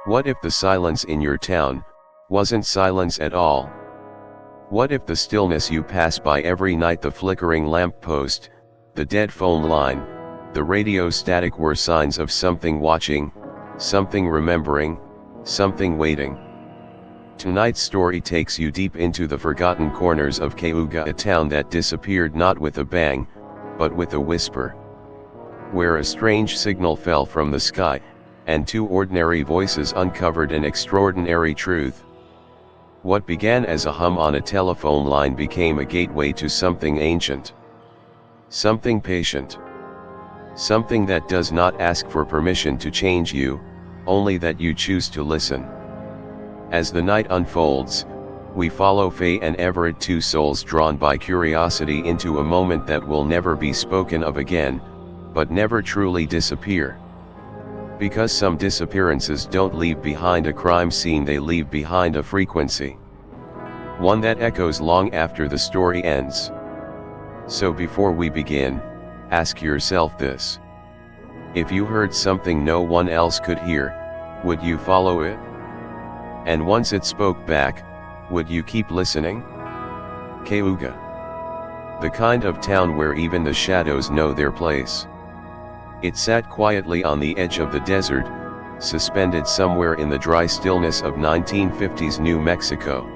What if the silence in your town wasn't silence at all? What if the stillness you pass by every night, the flickering lamppost, the dead phone line, the radio static were signs of something watching, something remembering, something waiting? Tonight's story takes you deep into the forgotten corners of Cayuga, a town that disappeared not with a bang, but with a whisper. Where a strange signal fell from the sky, and two ordinary voices uncovered an extraordinary truth. What began as a hum on a telephone line became a gateway to something ancient. Something patient. Something that does not ask for permission to change you, only that you choose to listen. As the night unfolds, we follow Faye and Everett, two souls drawn by curiosity into a moment that will never be spoken of again, but never truly disappear. Because some disappearances don't leave behind a crime scene, they leave behind a frequency. One that echoes long after the story ends. So before we begin, ask yourself this. If you heard something no one else could hear, would you follow it? And once it spoke back, would you keep listening? Cayuga. The kind of town where even the shadows know their place. It sat quietly on the edge of the desert, suspended somewhere in the dry stillness of 1950s New Mexico.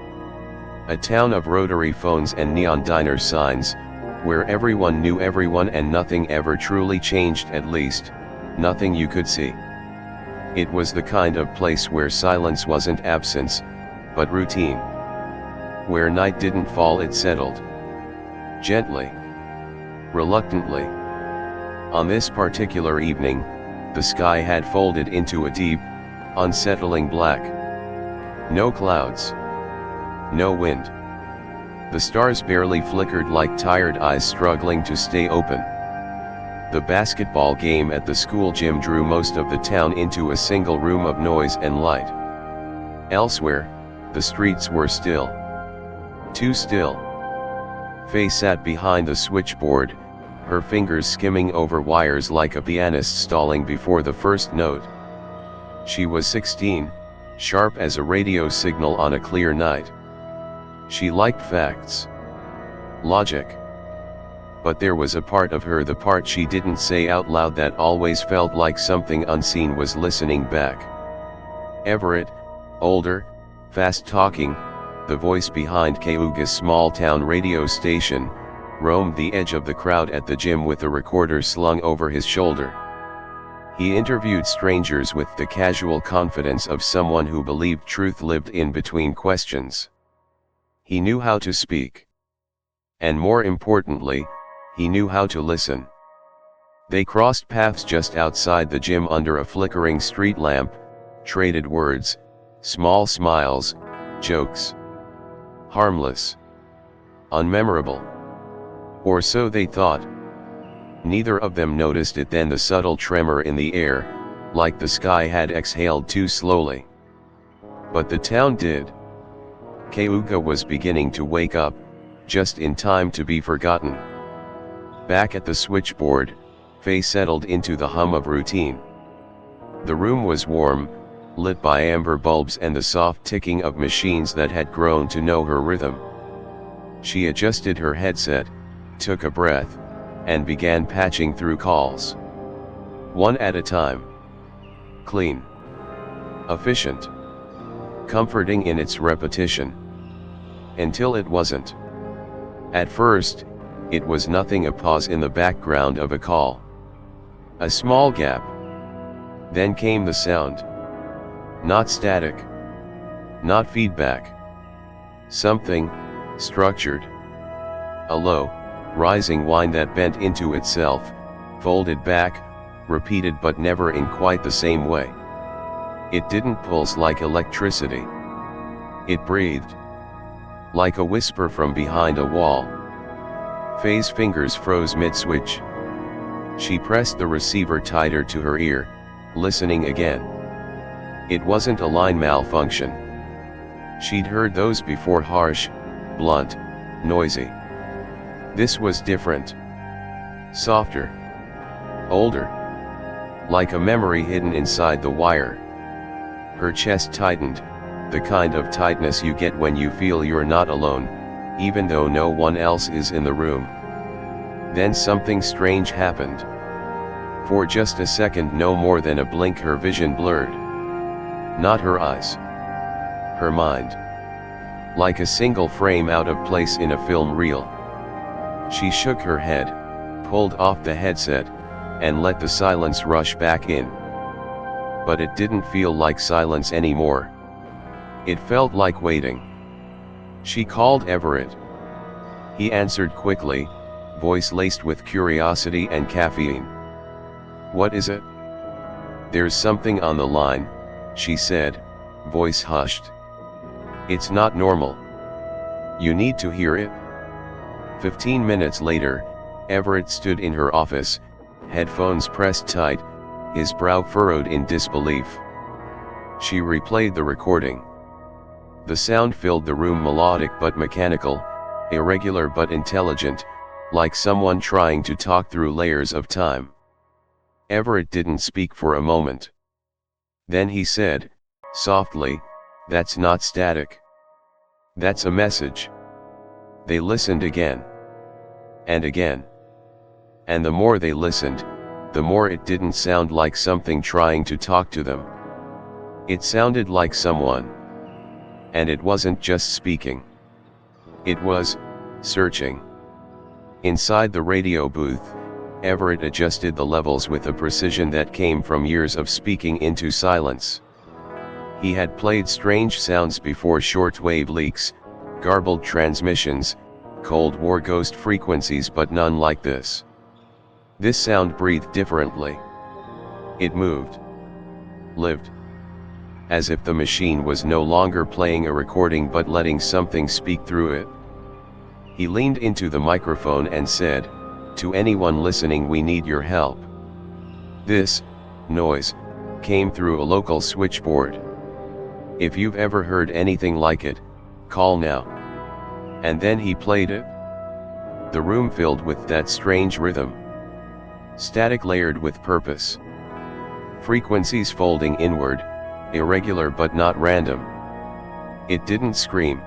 A town of rotary phones and neon diner signs, where everyone knew everyone and nothing ever truly changed, at least, nothing you could see. It was the kind of place where silence wasn't absence, but routine. Where night didn't fall, it settled. Gently. Reluctantly. On this particular evening, the sky had folded into a deep, unsettling black. No clouds. No wind. The stars barely flickered like tired eyes struggling to stay open. The basketball game at the school gym drew most of the town into a single room of noise and light. Elsewhere, the streets were still. Too still. Faye sat behind the switchboard, her fingers skimming over wires like a pianist stalling before the first note. She was 16, sharp as a radio signal on a clear night. She liked facts. Logic. But there was a part of her, the part she didn't say out loud, that always felt like something unseen was listening back. Everett, older, fast-talking, the voice behind Cayuga's small-town radio station, roamed the edge of the crowd at the gym with a recorder slung over his shoulder. He interviewed strangers with the casual confidence of someone who believed truth lived in between questions. He knew how to speak. And more importantly, he knew how to listen. They crossed paths just outside the gym under a flickering street lamp, traded words, small smiles, jokes. Harmless. Unmemorable. Or so they thought. Neither of them noticed it then, the subtle tremor in the air, like the sky had exhaled too slowly. But the town did. Cayuga was beginning to wake up, just in time to be forgotten. Back at the switchboard, Faye settled into the hum of routine. The room was warm, lit by amber bulbs and the soft ticking of machines that had grown to know her rhythm. She adjusted her headset, took a breath, and began patching through calls. One at a time. Clean. Efficient. Comforting in its repetition. Until it wasn't. At first, it was nothing, a pause in the background of a call. A small gap. Then came the sound. Not static. Not feedback. Something, structured. A low, rising whine that bent into itself, folded back, repeated but never in quite the same way. It didn't pulse like electricity. It breathed. Like a whisper from behind a wall. Faye's fingers froze mid-switch. She pressed the receiver tighter to her ear, listening again. It wasn't a line malfunction. She'd heard those before, harsh, blunt, noisy. This was different. Softer. Older. Like a memory hidden inside the wire. Her chest tightened, the kind of tightness you get when you feel you're not alone, even though no one else is in the room. Then something strange happened. For just a second, no more than a blink, her vision blurred. Not her eyes. Her mind. Like a single frame out of place in a film reel. She shook her head, pulled off the headset, and let the silence rush back in. But it didn't feel like silence anymore. It felt like waiting. She called Everett. He answered quickly, voice laced with curiosity and caffeine. "What is it?" "There's something on the line," she said, voice hushed. "It's not normal. You need to hear it." 15 minutes later, Everett stood in her office, headphones pressed tight, his brow furrowed in disbelief. She replayed the recording. The sound filled the room, melodic but mechanical, irregular but intelligent, like someone trying to talk through layers of time. Everett didn't speak for a moment. Then he said, softly, "That's not static. That's a message." They listened again. And again. And the more they listened, the more it didn't sound like something trying to talk to them. It sounded like someone. And it wasn't just speaking. It was searching. Inside the radio booth, Everett adjusted the levels with a precision that came from years of speaking into silence. He had played strange sounds before: shortwave leaks, garbled transmissions, Cold War ghost frequencies, but none like this. This sound breathed differently. It moved. Lived. As if the machine was no longer playing a recording but letting something speak through it. He leaned into the microphone and said, "To anyone listening, we need your help." This noise came through a local switchboard. "If you've ever heard anything like it, call now." And then he played it. The room filled with that strange rhythm. Static layered with purpose. Frequencies folding inward, irregular but not random. It didn't scream.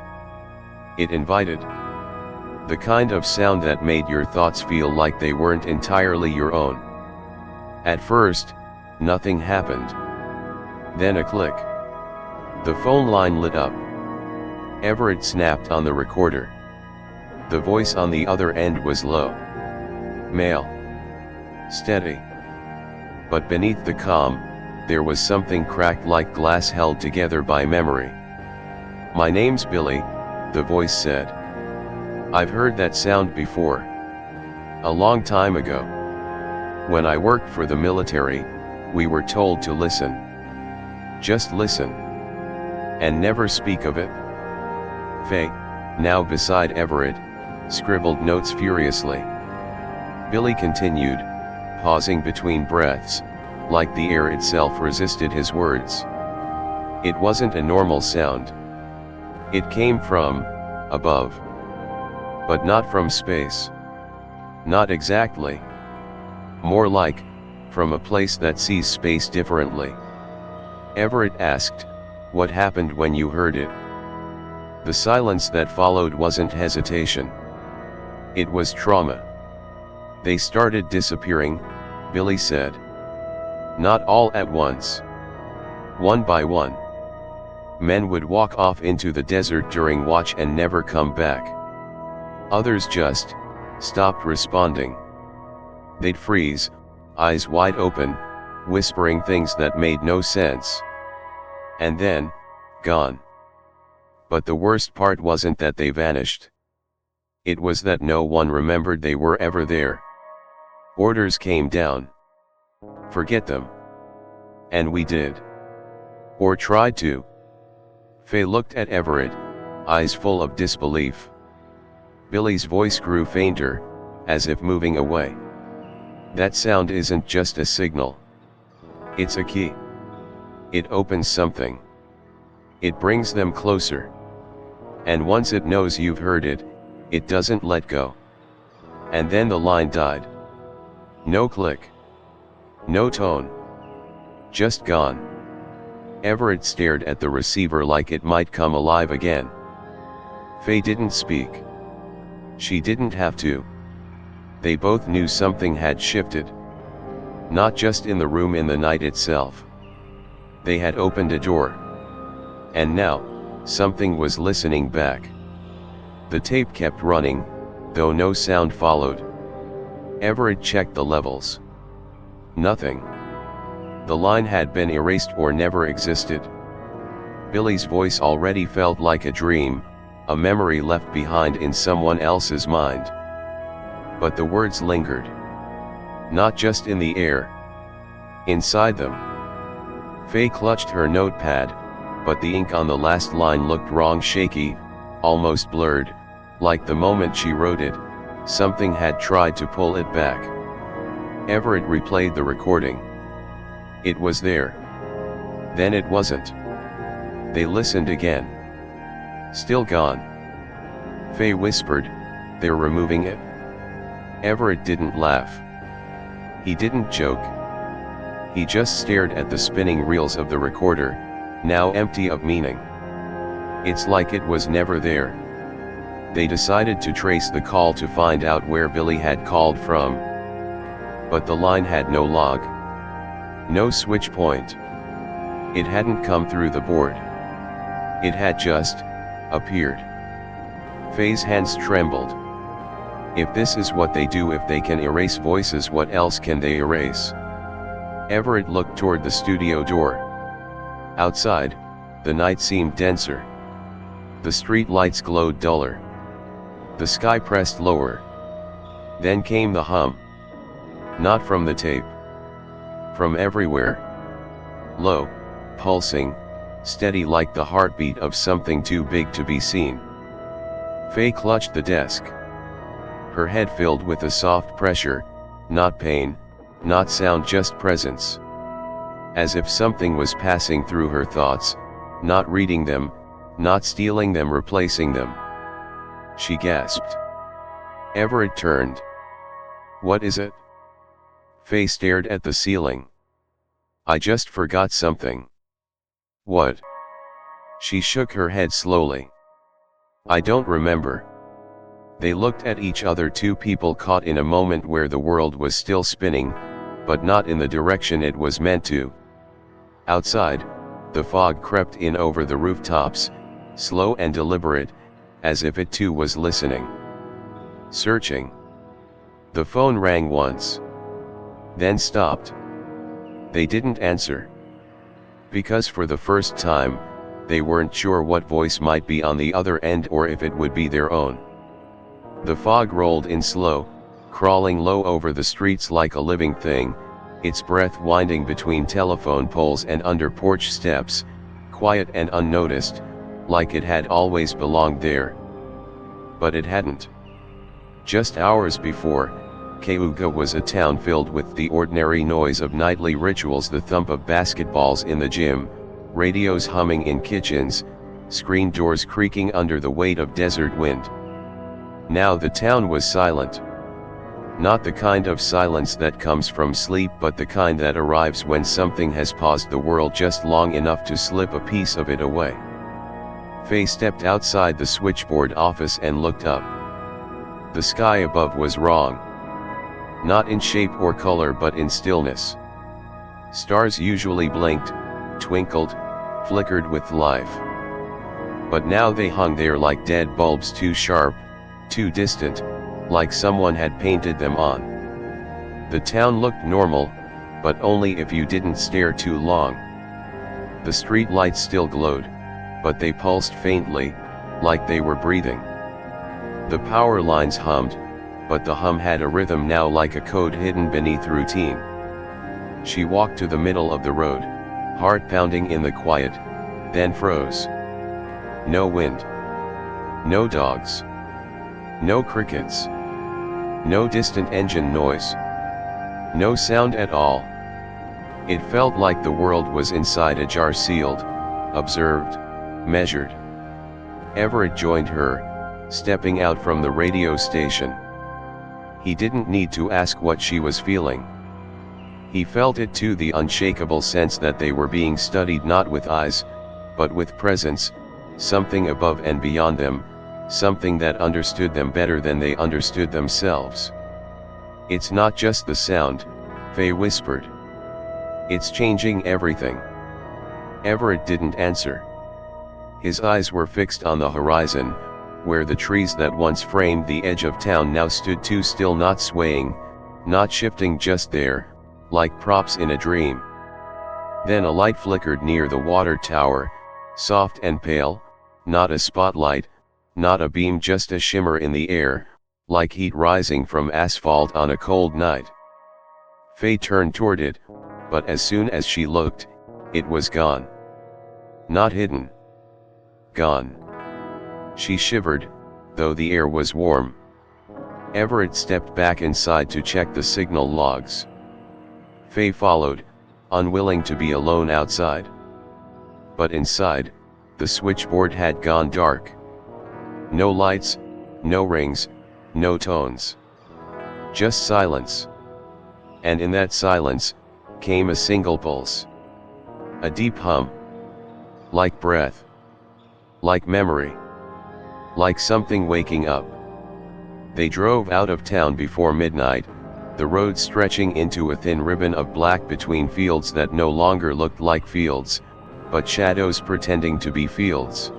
It invited. The kind of sound that made your thoughts feel like they weren't entirely your own. At first, nothing happened. Then a click. The phone line lit up. Everett snapped on the recorder. The voice on the other end was low. Male. Steady. But beneath the calm, there was something cracked like glass held together by memory. "My name's Billy," the voice said. "I've heard that sound before. A long time ago. When I worked for the military, we were told to listen. Just listen. And never speak of it." Faye, now beside Everett, scribbled notes furiously. Billy continued, pausing between breaths, like the air itself resisted his words. It wasn't a normal sound. It came from above. But not from space. Not exactly. More like from a place that sees space differently. Everett asked, "What happened when you heard it?" The silence that followed wasn't hesitation. It was trauma. "They started disappearing," Billy said. "Not all at once. One by one. Men would walk off into the desert during watch and never come back. Others just stopped responding. They'd freeze, eyes wide open, whispering things that made no sense. And then, gone. But the worst part wasn't that they vanished. It was that no one remembered they were ever there. Orders came down. Forget them. And we did. Or tried to." Faye looked at Everett, eyes full of disbelief. Billy's voice grew fainter, as if moving away. "That sound isn't just a signal. It's a key. It opens something. It brings them closer. And once it knows you've heard it, it doesn't let go." And then the line died. No click. No tone. Just gone. Everett stared at the receiver like it might come alive again. Faye didn't speak. She didn't have to. They both knew something had shifted. Not just in the room in the night itself. They had opened a door. And now, something was listening back. The tape kept running, though no sound followed. Everett checked the levels. Nothing. The line had been erased or never existed. Billy's voice already felt like a dream, a memory left behind in someone else's mind. But the words lingered. Not just in the air. Inside them. Faye clutched her notepad, but the ink on the last line looked wrong, shaky, almost blurred, like the moment she wrote it, something had tried to pull it back. Everett replayed the recording. It was there. Then it wasn't. They listened again. Still gone. Faye whispered, "They're removing it?" Everett didn't laugh. He didn't joke. He just stared at the spinning reels of the recorder, now empty of meaning. It's like it was never there. They decided to trace the call to find out where Billy had called from. But the line had no log. No switch point. It hadn't come through the board. It had just appeared. Faye's hands trembled. If this is what they do, if they can erase voices, what else can they erase? Everett looked toward the studio door. Outside, the night seemed denser. The street lights glowed duller. The sky pressed lower. Then came the hum. Not from the tape. From everywhere. Low, pulsing, steady like the heartbeat of something too big to be seen. Faye clutched the desk. Her head filled with a soft pressure, not pain, not sound, just presence. As if something was passing through her thoughts, not reading them, not stealing them, replacing them. She gasped. Everett turned. "What is it?" Faye stared at the ceiling. "I just forgot something." "What?" She shook her head slowly. "I don't remember." They looked at each other, two people caught in a moment where the world was still spinning, but not in the direction it was meant to. Outside, the fog crept in over the rooftops, slow and deliberate, as if it too was listening. Searching. The phone rang once. Then stopped. They didn't answer. Because for the first time, they weren't sure what voice might be on the other end or if it would be their own. The fog rolled in slow, crawling low over the streets like a living thing, its breath winding between telephone poles and under porch steps, quiet and unnoticed, like it had always belonged there. But it hadn't. Just hours before, Cayuga was a town filled with the ordinary noise of nightly rituals, the thump of basketballs in the gym, radios humming in kitchens, screen doors creaking under the weight of desert wind. Now the town was silent. Not the kind of silence that comes from sleep, but the kind that arrives when something has paused the world just long enough to slip a piece of it away. Faye stepped outside the switchboard office and looked up. The sky above was wrong. Not in shape or color, but in stillness. Stars usually blinked, twinkled, flickered with life. But now they hung there like dead bulbs, too sharp, too distant, like someone had painted them on. The town looked normal, but only if you didn't stare too long. The street lights still glowed, but they pulsed faintly, like they were breathing. The power lines hummed, but the hum had a rhythm now, like a code hidden beneath routine. She walked to the middle of the road, heart pounding in the quiet, then froze. No wind. No dogs. No crickets. No distant engine noise. No sound at all. It felt like the world was inside a jar, sealed, observed, measured. Everett joined her, stepping out from the radio station. He didn't need to ask what she was feeling. He felt it too, the unshakable sense that they were being studied not with eyes, but with presence, something above and beyond them, something that understood them better than they understood themselves. "It's not just the sound," Faye whispered. "It's changing everything." Everett didn't answer. His eyes were fixed on the horizon, where the trees that once framed the edge of town now stood too still, not swaying, not shifting, just there, like props in a dream. Then a light flickered near the water tower, soft and pale, not a spotlight, not a beam, just a shimmer in the air, like heat rising from asphalt on a cold night. Faye turned toward it, but as soon as she looked, it was gone. Not hidden. Gone. She shivered, though the air was warm. Everett stepped back inside to check the signal logs. Faye followed, unwilling to be alone outside. But inside, the switchboard had gone dark. No lights, no rings, no tones. Just silence. And in that silence, came a single pulse. A deep hum. Like breath. Like memory. Like something waking up. They drove out of town before midnight, the road stretching into a thin ribbon of black between fields that no longer looked like fields, but shadows pretending to be fields.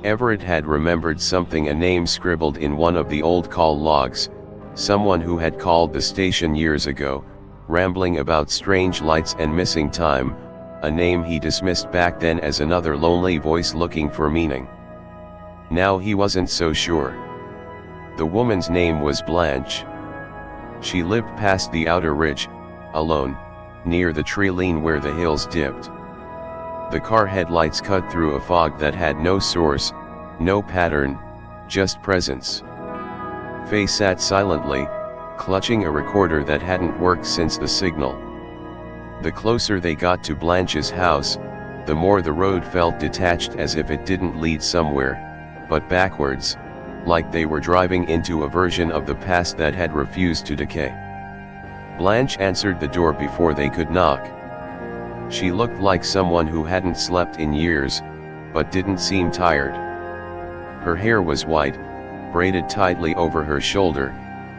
Everett had remembered something, a name scribbled in one of the old call logs, someone who had called the station years ago, rambling about strange lights and missing time, a name he dismissed back then as another lonely voice looking for meaning. Now he wasn't so sure. The woman's name was Blanche. She lived past the outer ridge, alone, near the tree line where the hills dipped. The car headlights cut through a fog that had no source, no pattern, just presence. Faye sat silently, clutching a recorder that hadn't worked since the signal. The closer they got to Blanche's house, the more the road felt detached, as if it didn't lead somewhere, but backwards, like they were driving into a version of the past that had refused to decay. Blanche answered the door before they could knock. She looked like someone who hadn't slept in years, but didn't seem tired. Her hair was white, braided tightly over her shoulder,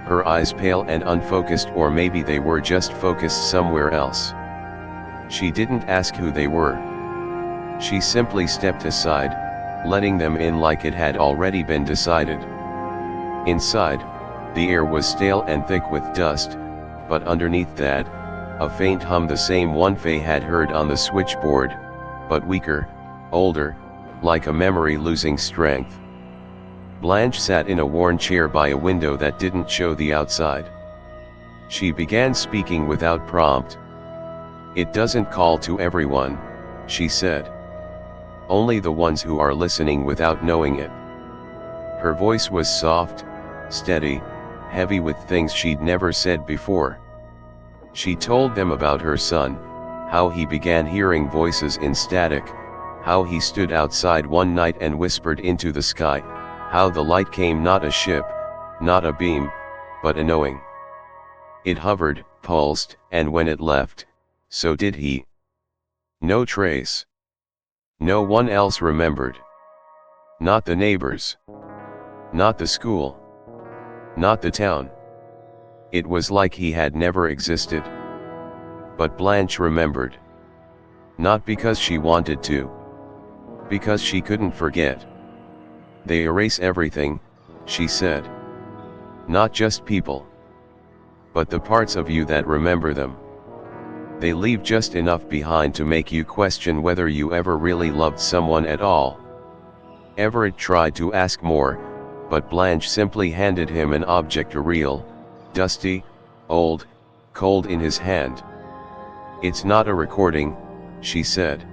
her eyes pale and unfocused, or maybe they were just focused somewhere else. She didn't ask who they were. She simply stepped aside, letting them in like it had already been decided. Inside, the air was stale and thick with dust, but underneath that, a faint hum, the same one Faye had heard on the switchboard, but weaker, older, like a memory losing strength. Blanche sat in a worn chair by a window that didn't show the outside. She began speaking without prompt. "It doesn't call to everyone," she said. "Only the ones who are listening without knowing it." Her voice was soft, steady, heavy with things she'd never said before. She told them about her son, how he began hearing voices in static, how he stood outside one night and whispered into the sky, how the light came, not a ship, not a beam, but a knowing. It hovered, pulsed, and when it left, so did he. No trace. No one else remembered. Not the neighbors. Not the school. Not the town. It was like he had never existed. But Blanche remembered. Not because she wanted to. Because she couldn't forget. "They erase everything," she said. "Not just people. But the parts of you that remember them. They leave just enough behind to make you question whether you ever really loved someone at all." Everett tried to ask more, but Blanche simply handed him an object, a reel, dusty, old, cold in his hand. "It's not a recording," she said.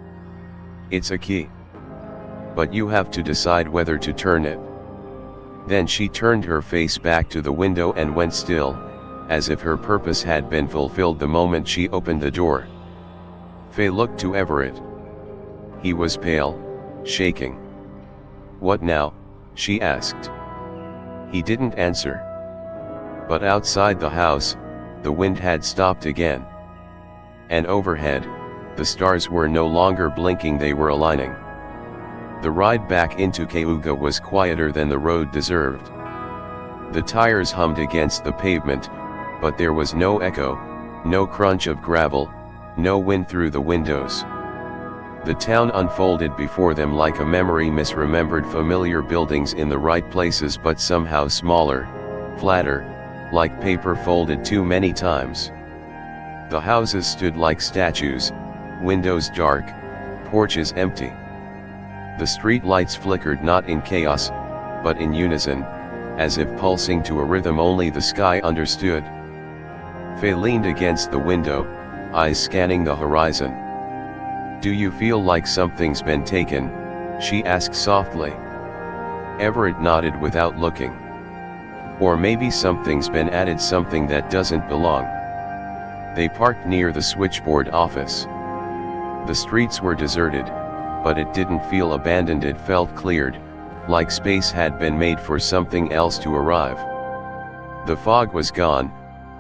"It's a key. But you have to decide whether to turn it." Then she turned her face back to the window and went still, as if her purpose had been fulfilled the moment she opened the door. Faye looked to Everett. He was pale, shaking. "What now?" she asked. He didn't answer. But outside the house, the wind had stopped again. And overhead, the stars were no longer blinking, they were aligning. The ride back into Cayuga was quieter than the road deserved. The tires hummed against the pavement, but there was no echo, no crunch of gravel, no wind through the windows. The town unfolded before them like a memory, misremembered familiar buildings in the right places but somehow smaller, flatter, like paper folded too many times. The houses stood like statues, windows dark, porches empty. The street lights flickered not in chaos, but in unison, as if pulsing to a rhythm only the sky understood. Faye leaned against the window, eyes scanning the horizon. "Do you feel like something's been taken?" she asked softly. Everett nodded without looking. "Or maybe something's been added, something that doesn't belong." They parked near the switchboard office. The streets were deserted, but it didn't feel abandoned, it felt cleared, like space had been made for something else to arrive. The fog was gone,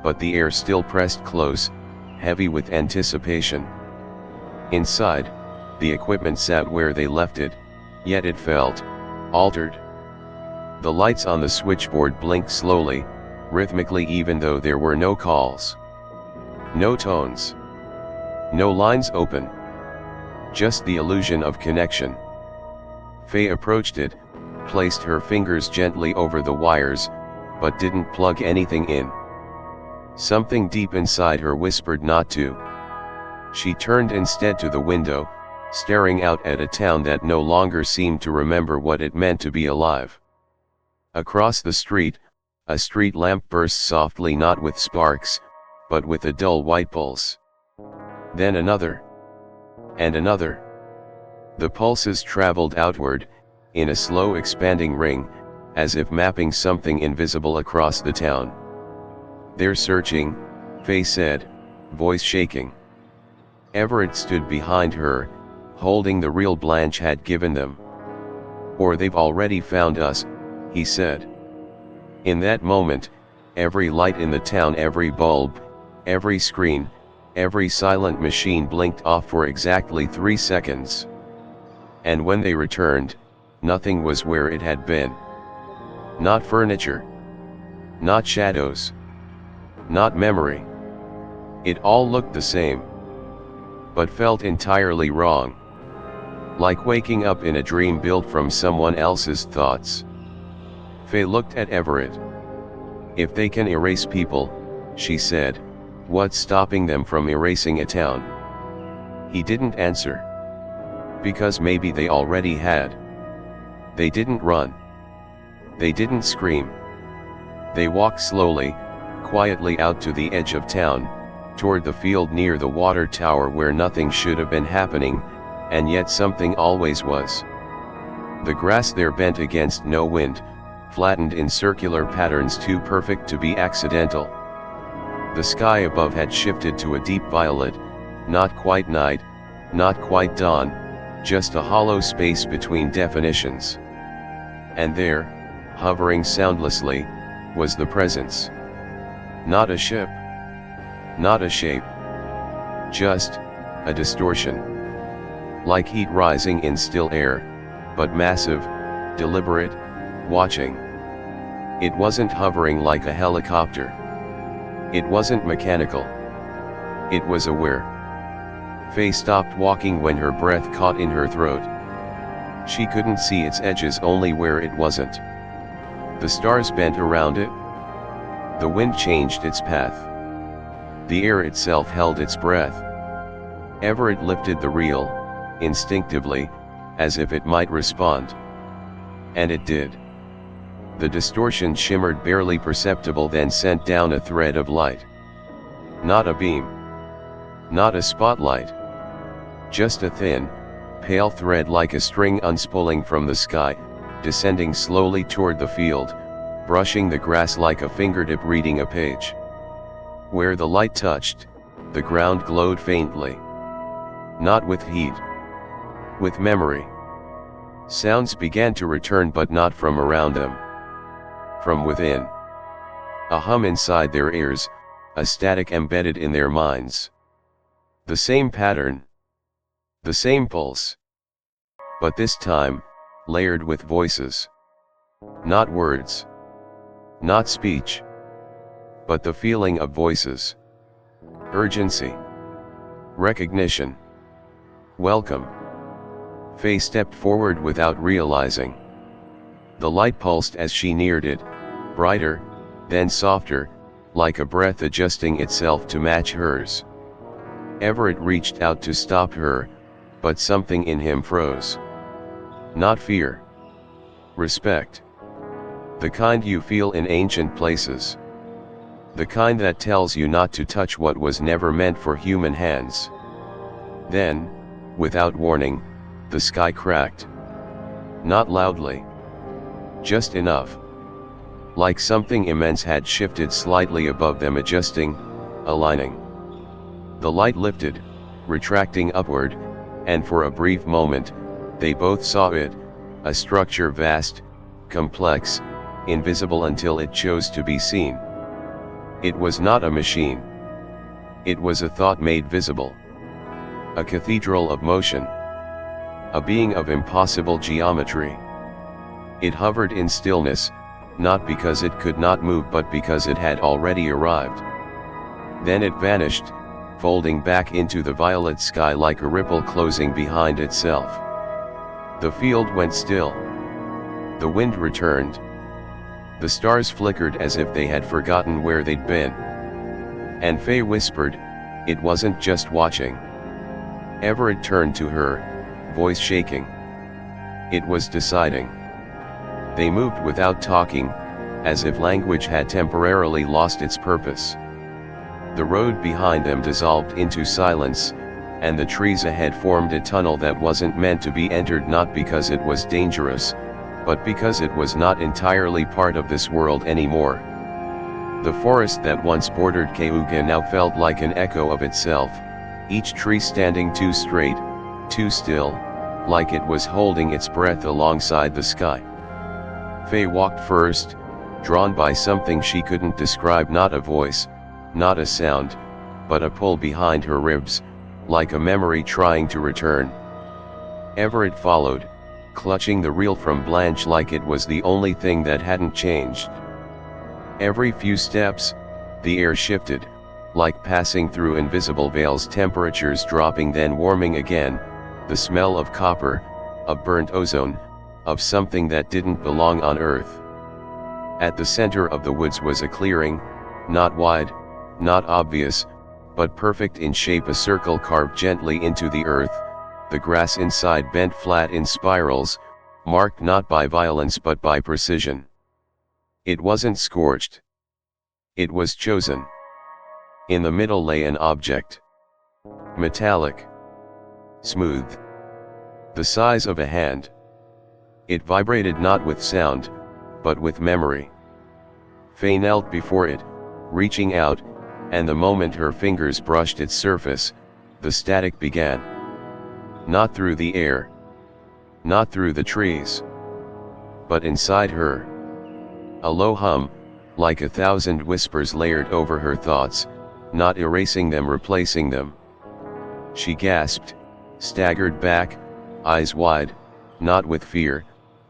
but the air still pressed close, heavy with anticipation. Inside, the equipment sat where they left it, yet it felt altered. The lights on the switchboard blinked slowly, rhythmically, even though there were no calls. No tones. No lines open. Just the illusion of connection. Faye approached it, placed her fingers gently over the wires, but didn't plug anything in. Something deep inside her whispered not to. She turned instead to the window, staring out at a town that no longer seemed to remember what it meant to be alive. Across the street, a street lamp burst softly, not with sparks, but with a dull white pulse. Then another. And another. The pulses traveled outward, in a slow expanding ring, as if mapping something invisible across the town. "They're searching," Faye said, voice shaking. Everett stood behind her, holding the reel Blanche had given them. "Or they've already found us," he said. In that moment, every light in the town, every bulb, every screen, every silent machine blinked off for exactly 3 seconds. And when they returned, nothing was where it had been. Not furniture. Not shadows. Not memory. It all looked the same, but felt entirely wrong. Like waking up in a dream built from someone else's thoughts. Faye looked at Everett. "If they can erase people," she said, "what's stopping them from erasing a town?" He didn't answer. Because maybe they already had. They didn't run. They didn't scream. They walked slowly, quietly out to the edge of town, toward the field near the water tower where nothing should have been happening, and yet something always was. The grass there bent against no wind, flattened in circular patterns too perfect to be accidental. The sky above had shifted to a deep violet, not quite night, not quite dawn, just a hollow space between definitions. And there, hovering soundlessly, was the presence. Not a ship. Not a shape. Just a distortion. Like heat rising in still air, but massive, deliberate, watching. It wasn't hovering like a helicopter. It wasn't mechanical. It was aware. Faye stopped walking when her breath caught in her throat. She couldn't see its edges, only where it wasn't. The stars bent around it. The wind changed its path. The air itself held its breath. Everett lifted the reel, instinctively, as if it might respond. And it did. The distortion shimmered barely perceptible, then sent down a thread of light. Not a beam. Not a spotlight. Just a thin, pale thread, like a string unspooling from the sky, descending slowly toward the field, brushing the grass like a fingertip reading a page. Where the light touched, the ground glowed faintly. Not with heat. With memory. Sounds began to return, but not from around them. From within. A hum inside their ears, a static embedded in their minds. The same pattern. The same pulse. But this time, layered with voices. Not words. Not speech. But the feeling of voices. Urgency. Recognition. Welcome. Faye stepped forward without realizing. The light pulsed as she neared it, brighter, then softer, like a breath adjusting itself to match hers. Everett reached out to stop her, but something in him froze. Not fear. Respect. The kind you feel in ancient places. The kind that tells you not to touch what was never meant for human hands. Then, without warning, the sky cracked. Not loudly. Just enough. Like something immense had shifted slightly above them, adjusting, aligning. The light lifted, retracting upward, and for a brief moment, they both saw it, a structure vast, complex, invisible until it chose to be seen. It was not a machine. It was a thought made visible. A cathedral of motion. A being of impossible geometry. It hovered in stillness, not because it could not move but because it had already arrived. Then it vanished, folding back into the violet sky like a ripple closing behind itself. The field went still. The wind returned. The stars flickered as if they had forgotten where they'd been. And Faye whispered, "It wasn't just watching." Everett turned to her, voice shaking. It was deciding. They moved without talking, as if language had temporarily lost its purpose. The road behind them dissolved into silence, and the trees ahead formed a tunnel that wasn't meant to be entered, not because it was dangerous, but because it was not entirely part of this world anymore. The forest that once bordered Cayuga now felt like an echo of itself, each tree standing too straight, too still, like it was holding its breath alongside the sky. Faye walked first, drawn by something she couldn't describe, not a voice, not a sound, but a pull behind her ribs, like a memory trying to return. Everett followed, clutching the reel from Blanche like it was the only thing that hadn't changed. Every few steps, the air shifted, like passing through invisible veils, temperatures dropping then warming again, the smell of copper, of burnt ozone, of something that didn't belong on Earth. At the center of the woods was a clearing, not wide, not obvious, but perfect in shape, a circle carved gently into the earth, the grass inside bent flat in spirals, marked not by violence but by precision. It wasn't scorched. It was chosen. In the middle lay an object. Metallic. Smooth. The size of a hand. It vibrated not with sound, but with memory. Faye knelt before it, reaching out, and the moment her fingers brushed its surface, the static began. Not through the air. Not through the trees. But inside her. A low hum, like 1,000 whispers layered over her thoughts, not erasing them, replacing them. She gasped, staggered back, eyes wide, not with fear,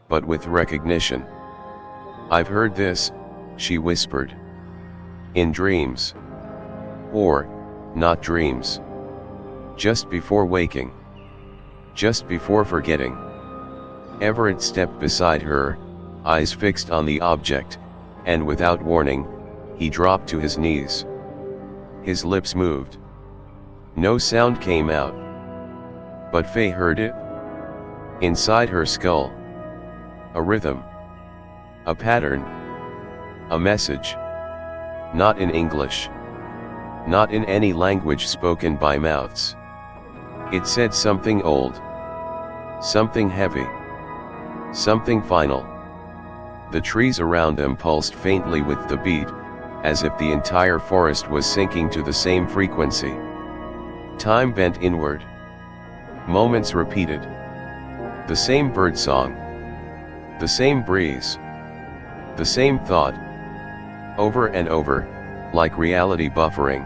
but with recognition. "I've heard this," she whispered. "In dreams. Or, not dreams. Just before waking. Just before forgetting." Everett stepped beside her, eyes fixed on the object, and without warning, he dropped to his knees. His lips moved. No sound came out. But Faye heard it. Inside her skull. A rhythm. A pattern. A message. Not in English. Not in any language spoken by mouths. It said something old. Something heavy. Something final. The trees around them pulsed faintly with the beat, as if the entire forest was sinking to the same frequency. Time bent inward. Moments repeated. The same birdsong. The same breeze. The same thought. Over and over, like reality buffering.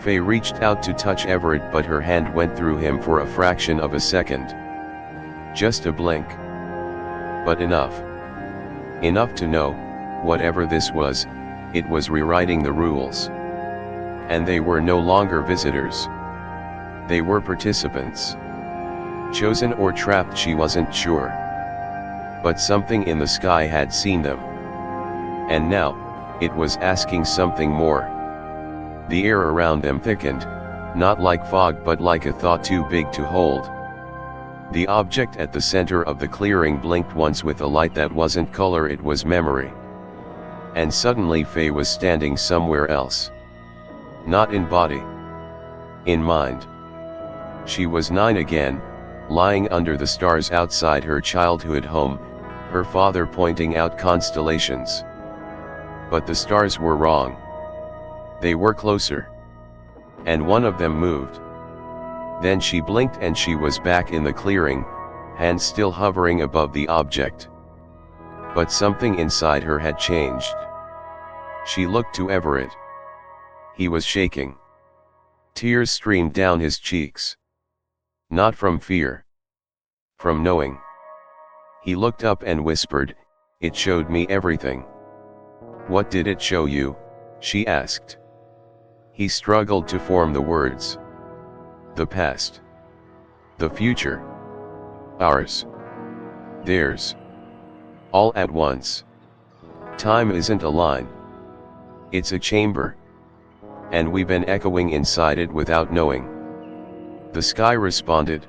Faye reached out to touch Everett, but her hand went through him for a fraction of a second. Just a blink. But enough. Enough to know, whatever this was, it was rewriting the rules. And they were no longer visitors. They were participants. Chosen or trapped, she wasn't sure. But something in the sky had seen them. And now, it was asking something more. The air around them thickened, not like fog but like a thought too big to hold. The object at the center of the clearing blinked once with a light that wasn't color, it was memory. And suddenly Faye was standing somewhere else. Not in body. In mind. She was 9 again, lying under the stars outside her childhood home, her father pointing out constellations. But the stars were wrong. They were closer. And one of them moved. Then she blinked and she was back in the clearing, hands still hovering above the object. But something inside her had changed. She looked to Everett. He was shaking. Tears streamed down his cheeks. Not from fear. From knowing. He looked up and whispered, "It showed me everything." "What did it show you?" she asked. He struggled to form the words. "The past. The future. Ours. Theirs. All at once. Time isn't a line. It's a chamber. And we've been echoing inside it without knowing." The sky responded.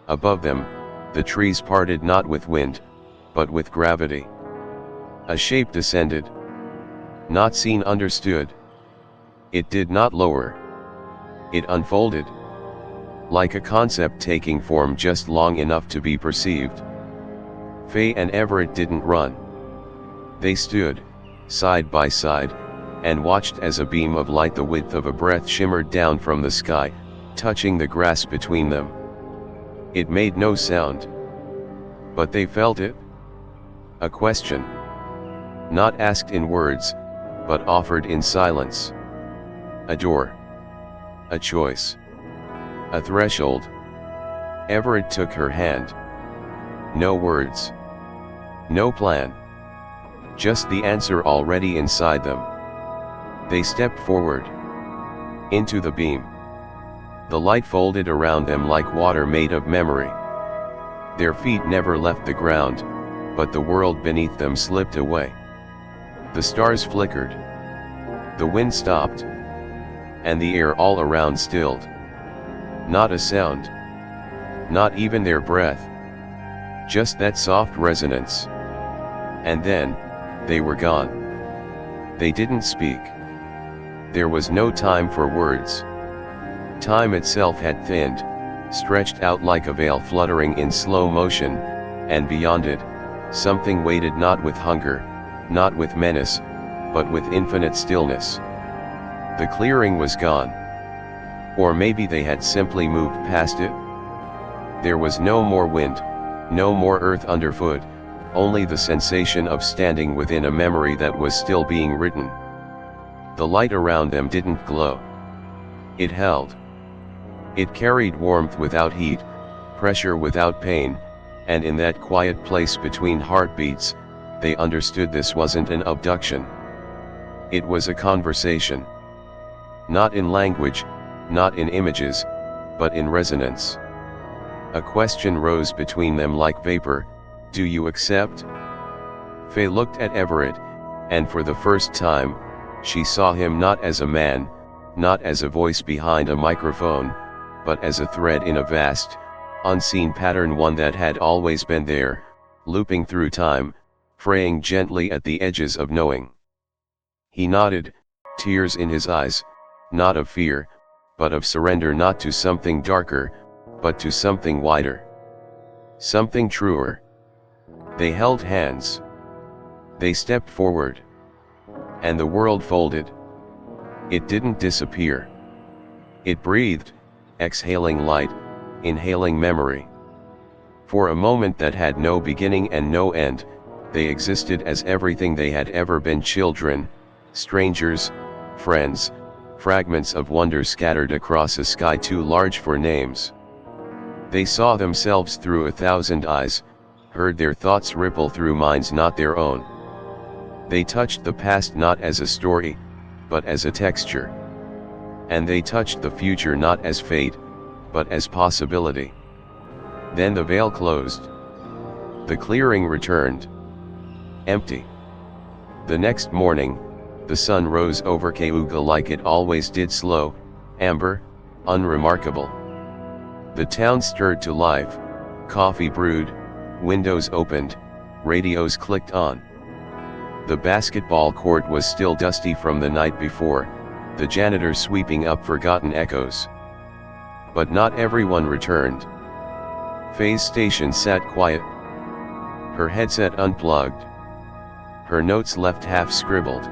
Above them, the trees parted not with wind, but with gravity. A shape descended. Not seen, understood. It did not lower. It unfolded. Like a concept taking form just long enough to be perceived. Faye and Everett didn't run. They stood, side by side, and watched as a beam of light the width of a breath shimmered down from the sky, touching the grass between them. It made no sound. But they felt it. A question. Not asked in words, but offered in silence. A door. A choice. A threshold. Everett took her hand. No words. No plan. Just the answer already inside them. They stepped forward. Into the beam. The light folded around them like water made of memory. Their feet never left the ground, but the world beneath them slipped away. The stars flickered. The wind stopped. And the air all around stilled. Not a sound. Not even their breath. Just that soft resonance. And then, they were gone. They didn't speak. There was no time for words. Time itself had thinned, stretched out like a veil fluttering in slow motion, and beyond it, something waited, not with hunger, not with menace, but with infinite stillness. The clearing was gone. Or maybe they had simply moved past it. There was no more wind, no more earth underfoot, only the sensation of standing within a memory that was still being written. The light around them didn't glow. It held. It carried warmth without heat, pressure without pain, and in that quiet place between heartbeats, they understood this wasn't an abduction. It was a conversation. Not in language, not in images, but in resonance. A question rose between them like vapor. Do you accept? Faye looked at Everett, and for the first time, she saw him not as a man, not as a voice behind a microphone, but as a thread in a vast, unseen pattern, one that had always been there, looping through time, fraying gently at the edges of knowing. He nodded, tears in his eyes, not of fear, but of surrender, not to something darker, but to something wider. Something truer. They held hands. They stepped forward. And the world folded. It didn't disappear. It breathed, exhaling light, inhaling memory. For a moment that had no beginning and no end, they existed as everything they had ever been: children, strangers, friends, fragments of wonder scattered across a sky too large for names. They saw themselves through 1,000 eyes, heard their thoughts ripple through minds not their own. They touched the past not as a story, but as a texture. And they touched the future not as fate, but as possibility. Then the veil closed. The clearing returned. Empty. The next morning, the sun rose over Cayuga like it always did, slow, amber, unremarkable. The town stirred to life, coffee brewed, windows opened, radios clicked on. The basketball court was still dusty from the night before, the janitor sweeping up forgotten echoes. But not everyone returned. Faye's station sat quiet, her headset unplugged, her notes left half scribbled.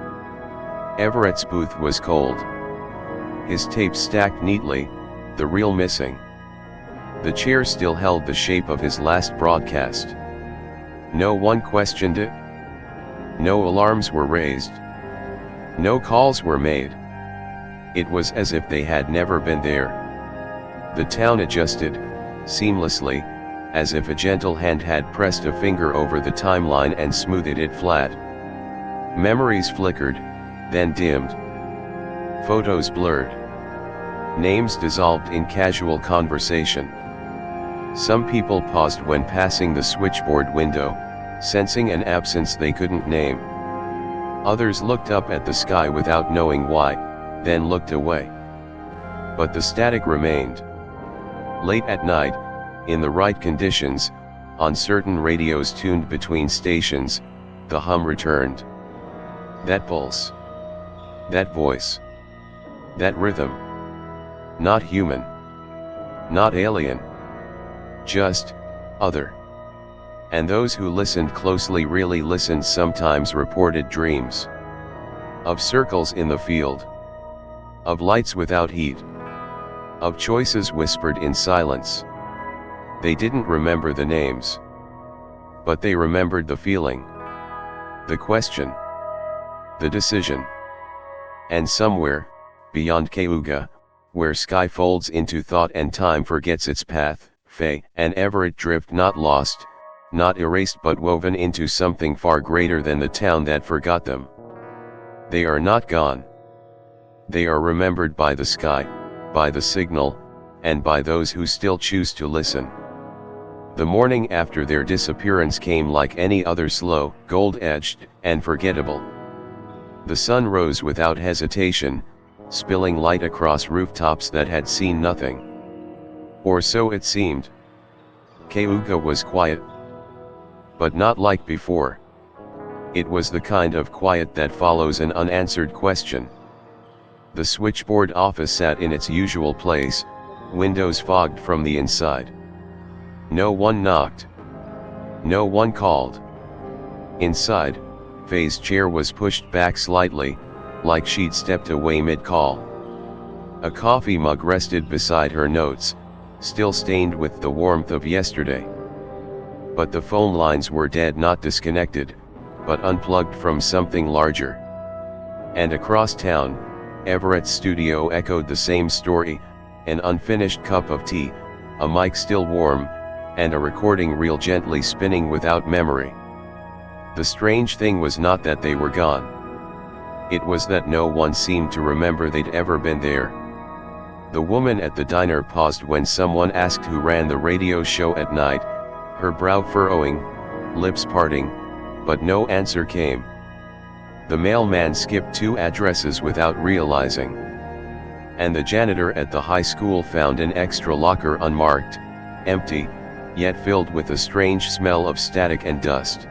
Everett's booth was cold. His tapes stacked neatly, the reel missing. The chair still held the shape of his last broadcast. No one questioned it. No alarms were raised. No calls were made. It was as if they had never been there. The town adjusted, seamlessly, as if a gentle hand had pressed a finger over the timeline and smoothed it flat. Memories flickered, then dimmed. Photos blurred. Names dissolved in casual conversation. Some people paused when passing the switchboard window, sensing an absence they couldn't name. Others looked up at the sky without knowing why, then looked away. But the static remained. Late at night, in the right conditions, on certain radios tuned between stations, the hum returned. That pulse. That voice. That rhythm. Not human. Not alien. Just, other. And those who listened closely really listened sometimes reported dreams. Of circles in the field. Of lights without heat. Of choices whispered in silence. They didn't remember the names. But they remembered the feeling. The question. The decision. And somewhere, beyond Cayuga, where sky folds into thought and time forgets its path, Faye and Everett drift not lost, not erased but woven into something far greater than the town that forgot them. They are not gone. They are remembered by the sky, by the signal, and by those who still choose to listen. The morning after their disappearance came like any other, slow, gold-edged, and forgettable. The sun rose without hesitation, spilling light across rooftops that had seen nothing. Or so it seemed. Cayuga was quiet. But not like before. It was the kind of quiet that follows an unanswered question. The switchboard office sat in its usual place, windows fogged from the inside. No one knocked. No one called. Inside, Faye's chair was pushed back slightly, like she'd stepped away mid-call. A coffee mug rested beside her notes, still stained with the warmth of yesterday. But the phone lines were dead, not disconnected, but unplugged from something larger. And across town, Everett's studio echoed the same story, an unfinished cup of tea, a mic still warm, and a recording reel gently spinning without memory. The strange thing was not that they were gone. It was that no one seemed to remember they'd ever been there. The woman at the diner paused when someone asked who ran the radio show at night, her brow furrowing, lips parting, but no answer came. The mailman skipped 2 addresses without realizing. And the janitor at the high school found an extra locker unmarked, empty, yet filled with a strange smell of static and dust.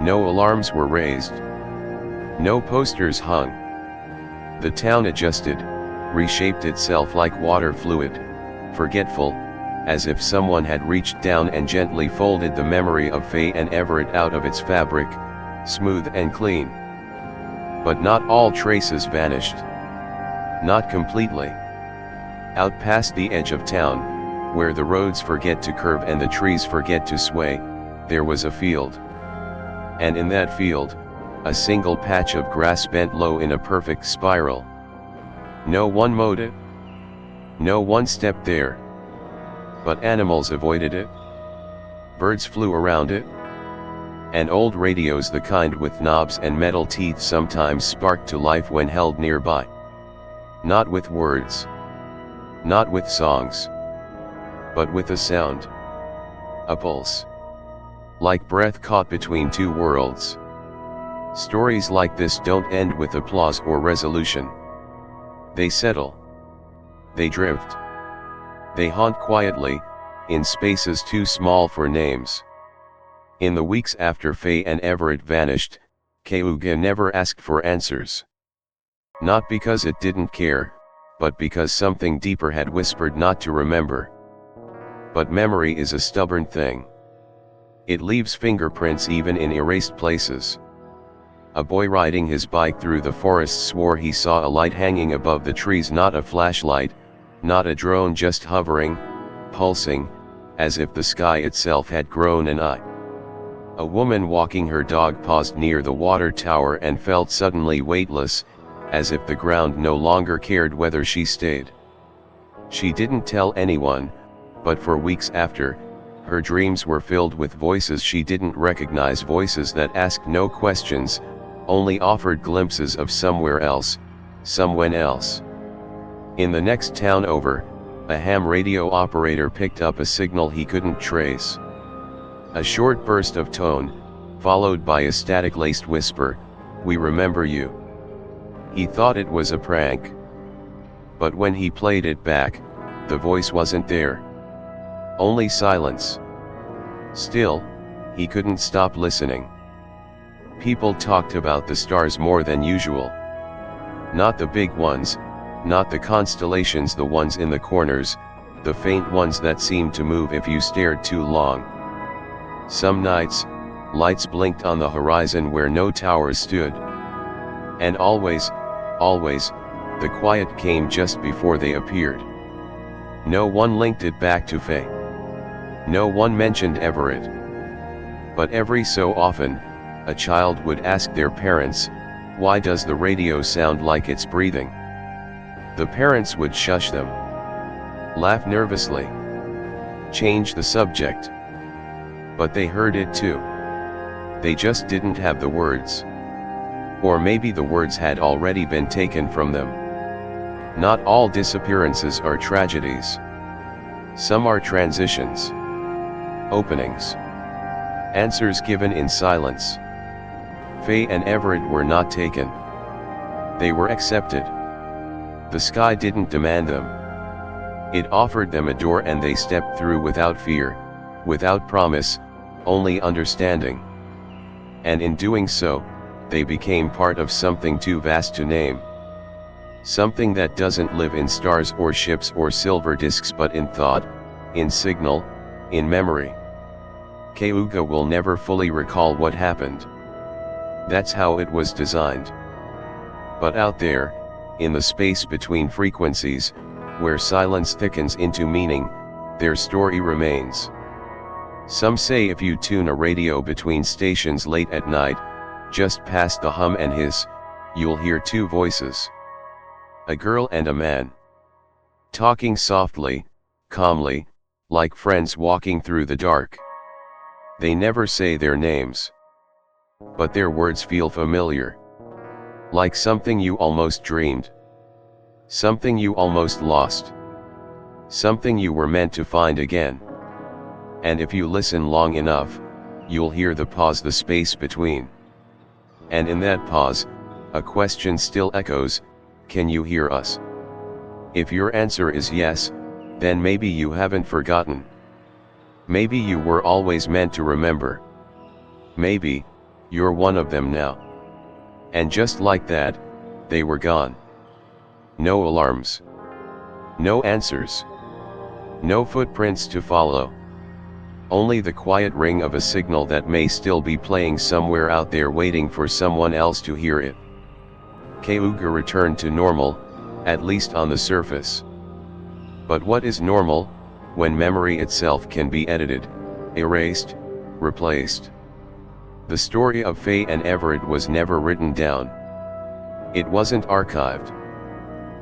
No alarms were raised. No posters hung. The town adjusted, reshaped itself like water fluid, forgetful, as if someone had reached down and gently folded the memory of Faye and Everett out of its fabric, smooth and clean. But not all traces vanished. Not completely. Out past the edge of town, where the roads forget to curve and the trees forget to sway, there was a field. And in that field, a single patch of grass bent low in a perfect spiral. No one mowed it. No one stepped there. But animals avoided it. Birds flew around it. And old radios, the kind with knobs and metal teeth, sometimes sparked to life when held nearby. Not with words. Not with songs. But with a sound. A pulse. Like breath caught between two worlds. Stories like this don't end with applause or resolution. They settle. They drift. They haunt quietly, in spaces too small for names. In the weeks after Faye and Everett vanished, Cayuga never asked for answers. Not because it didn't care, but because something deeper had whispered not to remember. But memory is a stubborn thing. It leaves fingerprints even in erased places. A boy riding his bike through the forest swore he saw a light hanging above the trees, not a flashlight, not a drone, just hovering, pulsing, as if the sky itself had grown an eye. A woman walking her dog paused near the water tower and felt suddenly weightless, as if the ground no longer cared whether she stayed. She didn't tell anyone, but for weeks after, her dreams were filled with voices she didn't recognize, voices that asked no questions, only offered glimpses of somewhere else, someone else. In the next town over, a ham radio operator picked up a signal he couldn't trace. A short burst of tone, followed by a static-laced whisper, "We remember you." He thought it was a prank. But when he played it back, the voice wasn't there. Only silence. Still, he couldn't stop listening. People talked about the stars more than usual. Not the big ones, not the constellations, the ones in the corners, the faint ones that seemed to move if you stared too long. Some nights, lights blinked on the horizon where no towers stood. And always, the quiet came just before they appeared. No one linked it back to Faye. No one mentioned Everett. But every so often, a child would ask their parents, "Why does the radio sound like it's breathing?" The parents would shush them, laugh nervously, change the subject. But they heard it too. They just didn't have the words. Or maybe the words had already been taken from them. Not all disappearances are tragedies. Some are transitions, openings, answers given in silence. Faye and Everett were not taken. They were accepted. The sky didn't demand them. It offered them a door, and they stepped through without fear, without promise, only understanding. And in doing so, they became part of something too vast to name. Something that doesn't live in stars or ships or silver discs, but in thought, in signal, in memory. Cayuga will never fully recall what happened. That's how it was designed. But out there, in the space between frequencies, where silence thickens into meaning, their story remains. Some say if you tune a radio between stations late at night, just past the hum and hiss, you'll hear two voices. A girl and a man. Talking softly, calmly, like friends walking through the dark. They never say their names. But their words feel familiar. Like something you almost dreamed. Something you almost lost. Something you were meant to find again. And if you listen long enough, you'll hear the pause, the space between. And in that pause, a question still echoes, "Can you hear us?" If your answer is yes, then maybe you haven't forgotten. Maybe you were always meant to remember. Maybe, you're one of them now. And just like that, they were gone. No alarms. No answers. No footprints to follow. Only the quiet ring of a signal that may still be playing somewhere out there, waiting for someone else to hear it. Cayuga returned to normal, at least on the surface. But what is normal, when memory itself can be edited, erased, replaced? The story of Faye and Everett was never written down. It wasn't archived.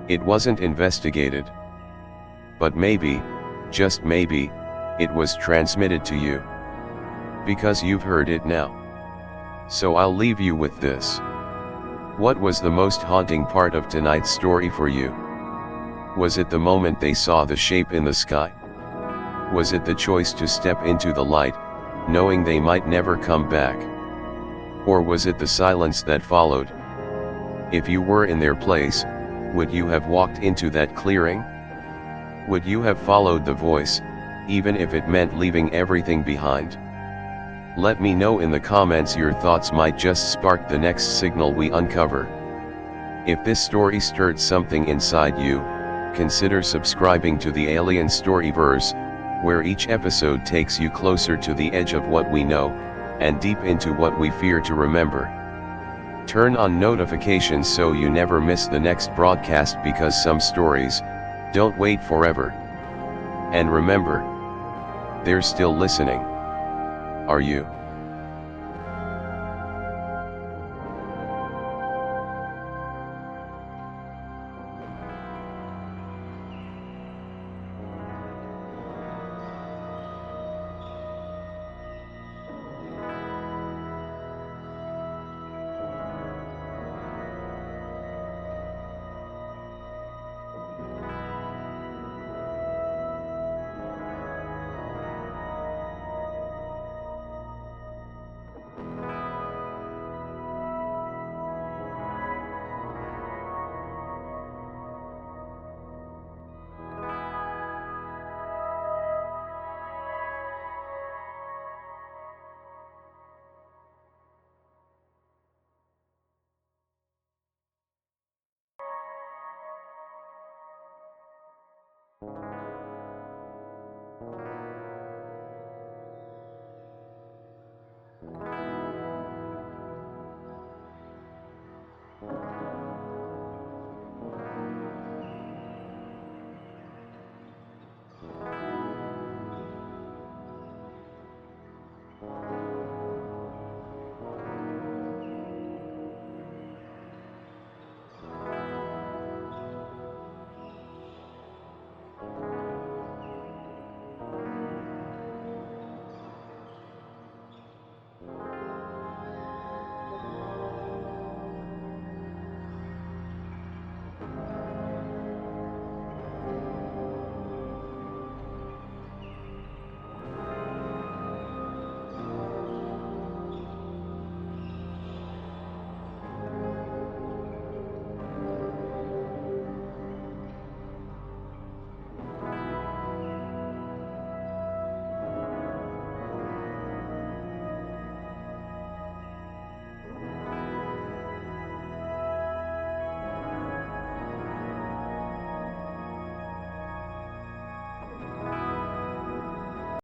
It wasn't investigated. But maybe, just maybe, it was transmitted to you. Because you've heard it now. So I'll leave you with this. What was the most haunting part of tonight's story for you? Was it the moment they saw the shape in the sky? Was it the choice to step into the light, knowing they might never come back? Or was it the silence that followed? If you were in their place, would you have walked into that clearing? Would you have followed the voice, even if it meant leaving everything behind? Let me know in the comments. Your thoughts might just spark the next signal we uncover. If this story stirred something inside you, consider subscribing to the Alien Storyverse, where each episode takes you closer to the edge of what we know, and deep into what we fear to remember. Turn on notifications so you never miss the next broadcast, because some stories don't wait forever. And remember, they're still listening. Are you?